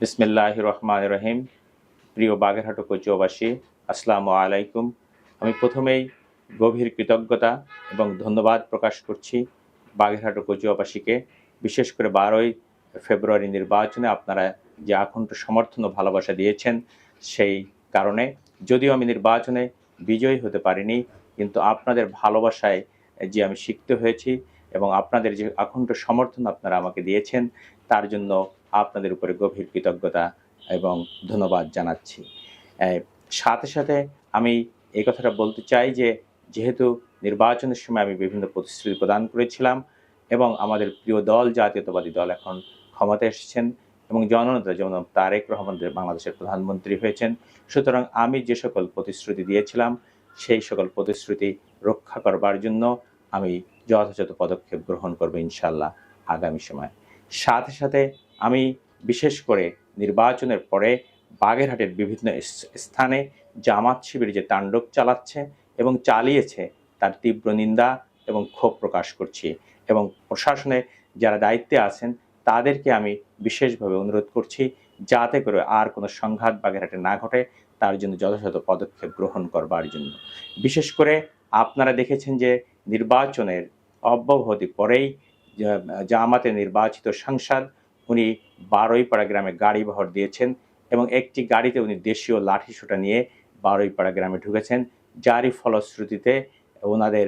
বিসমিল্লাহির রহমানির রহিম। প্রিয় বাগেরহাট উপজেলাবাসী, আসসালামু আলাইকুম। আমি প্রথমেই গভীর কৃতজ্ঞতা এবং ধন্যবাদ প্রকাশ করছি বাগেরহাট উপজেলাবাসীকে। বিশেষ করে 12ই ফেব্রুয়ারি নির্বাচনে আপনারা যে আকণ্ঠ সমর্থন ও ভালোবাসা দিয়েছেন, সেই কারণে যদিও আমি নির্বাচনে বিজয়ী হতে পারিনি, কিন্তু আপনাদের ভালোবাসায় যে আমি সিক্ত হয়েছি এবং আপনাদের যে আকণ্ঠ সমর্থন আপনারা আমাকে দিয়েছেন, তার জন্য আপনাদের উপরে গভীর কৃতজ্ঞতা এবং ধন্যবাদ জানাচ্ছি। সাথে সাথে আমি এই কথাটা বলতে চাই যে, যেহেতু নির্বাচনের সময় আমি বিভিন্ন প্রতিশ্রুতি প্রদান করেছিলাম এবং আমাদের প্রিয় দল জাতীয়তাবাদী দল এখন ক্ষমতায় এসেছেন এবং জননেতা জনাব তারেক রহমান বাংলাদেশের প্রধানমন্ত্রী হয়েছেন। সুতরাং আমি যে সকল প্রতিশ্রুতি দিয়েছিলাম, সেই সকল প্রতিশ্রুতি রক্ষা করবার জন্য আমি যথাযথ পদক্ষেপ গ্রহণ করব ইনশাআল্লাহ আগামী সময়। সাথে সাথে আমি বিশেষ করে নির্বাচনের পরে বাগেরহাটের বিভিন্ন স্থানে জামাত শিবির যে তাণ্ডব চালাচ্ছে এবং চালিয়েছে, তার তীব্র নিন্দা এবং ক্ষোভ প্রকাশ করছি এবং প্রশাসনে যারা দায়িত্বে আছেন তাদেরকে আমি বিশেষভাবে অনুরোধ করছি, যাতে করে আর কোনো সংঘাত বাগেরহাটে না ঘটে, তার জন্য যথাযথ পদক্ষেপ গ্রহণ করবার জন্য। বিশেষ করে আপনারা দেখেছেন যে নির্বাচনের অব্যবহতি পরেই জামাতের নির্বাচিত সাংসদ উনি বারুইপাড়া গ্রামে গাড়ি বহর দিয়েছেন এবং একটি গাড়িতে উনি দেশীয় লাঠিসোঁটা নিয়ে বারুইপাড়া গ্রামে ঢুকেছেন, যারই ফলশ্রুতিতে ওনাদের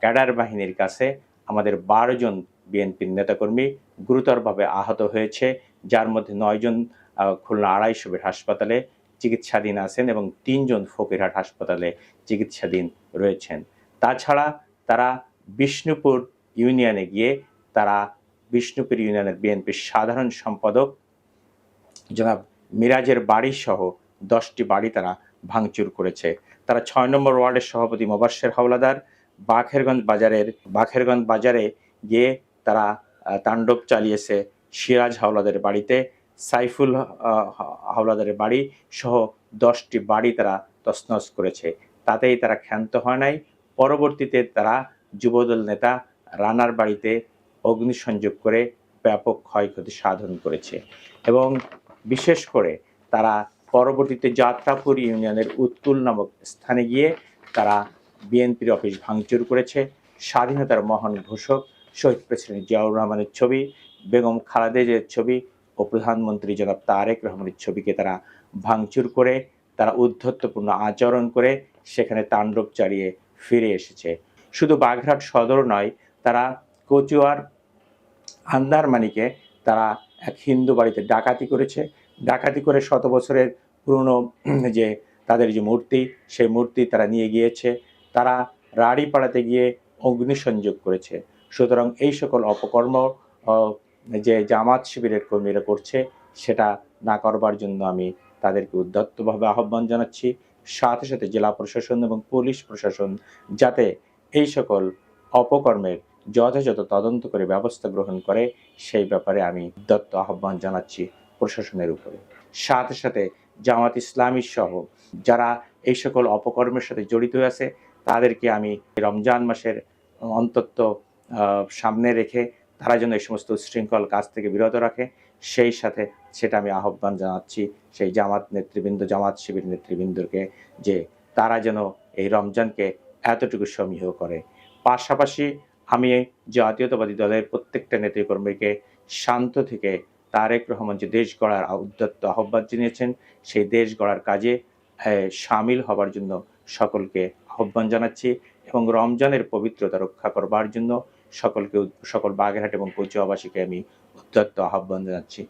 ক্যাডার বাহিনীর কাছে আমাদের 12 জন বিএনপির নেতাকর্মী গুরুতরভাবে আহত হয়েছে, যার মধ্যে 9 জন খুলনা 250 বেড হাসপাতালে চিকিৎসাধীন আছেন এবং 3 জন ফকিরহাট হাসপাতালে চিকিৎসাধীন রয়েছেন। তাছাড়া তারা বিষ্ণুপুর ইউনিয়নে গিয়ে বিষ্ণুপুর ইউনিয়নের বিএনপির সাধারণ সম্পাদক জনাব মিরাজের বাড়িসহ 10টি বাড়ি তারা ভাঙচুর করেছে। তারা 6 নম্বর ওয়ার্ডের সভাপতি মোবাশ্বের হাওলাদার বাখেরগঞ্জ বাজারে গিয়ে তারা তাণ্ডব চালিয়েছে সিরাজ হাওলাদারের বাড়িতে, সাইফুল হাওলাদারের বাড়ি সহ 10টি বাড়ি তারা তছনছ করেছে। তাতেই তারা ক্ষান্ত হয় নাই। পরবর্তীতে তারা যুবদল নেতা রানার বাড়িতে অগ্নিসংযোগ করে ব্যাপক ক্ষয়ক্ষতি সাধন করেছে এবং বিশেষ করে তারা পরবর্তীতে যাত্রাপুর ইউনিয়নের উৎকুল নামক স্থানে গিয়ে তারা বিএনপির অফিস ভাঙচুর করেছে। স্বাধীনতার মহান ঘোষক শহীদ প্রেসিডেন্ট জিয়াউর রহমানের ছবি, বেগম খালেদা জিয়ার ছবি ও প্রধানমন্ত্রী জনাব তারেক রহমানের ছবিকে তারা ভাঙচুর করে, তারা উদ্ধত্যপূর্ণ আচরণ করে সেখানে তাণ্ডব চালিয়ে ফিরে এসেছে। শুধু বাগেরহাট সদর নয়, তারা কচুয়ার আন্দারমানিকে তারা এক হিন্দু বাড়িতে ডাকাতি করেছে। ডাকাতি করে 100 বছরের পুরনো যে তাদের যে মূর্তি, সেই মূর্তি তারা নিয়ে গিয়েছে। তারা রাড়িপাড়াতে গিয়ে অগ্নিসংযোগ করেছে। সুতরাং এই সকল অপকর্ম যে জামাত শিবিরের কর্মীরা করছে, সেটা না করবার জন্য আমি তাদেরকে উদ্যত্তভাবে আহ্বান জানাচ্ছি। সাথে সাথে জেলা প্রশাসন এবং পুলিশ প্রশাসন যাতে এই সকল অপকর্মের যথাযথ তদন্ত করে ব্যবস্থা গ্রহণ করে, সেই ব্যাপারে আমি উদ্যত্ত আহ্বান জানাচ্ছি প্রশাসনের উপরে। সাথে সাথে জামাত ইসলামী সহ যারা এই সকল অপকর্মের সাথে জড়িত আছে, তাদেরকে আমি রমজান মাসের অন্তত সামনে রেখে তারা যেন এই সমস্ত উচ্ছৃঙ্খল কাজ থেকে বিরত রাখে, সেই সাথে সেটা আমি আহ্বান জানাচ্ছি সেই জামাত শিবির নেতৃবৃন্দকে, যে তারা যেন এই রমজানকে এতটুকু সমীহ করে। পাশাপাশি আমি জাতীয়তাবাদী দলের প্রত্যেকটা নেতৃকর্মীকে শান্ত থেকে তারেক রহমান যে দেশ গড়ার উদ্যত্ত আহ্বান জানিয়েছেন, সেই দেশ গড়ার কাজে সামিল হবার জন্য সকলকে আহ্বান জানাচ্ছি এবং রমজানের পবিত্রতা রক্ষা করবার জন্য সকল বাগেরহাট এবং কচুয়াবাসীকে আমি উদ্যত্ত আহ্বান জানাচ্ছি।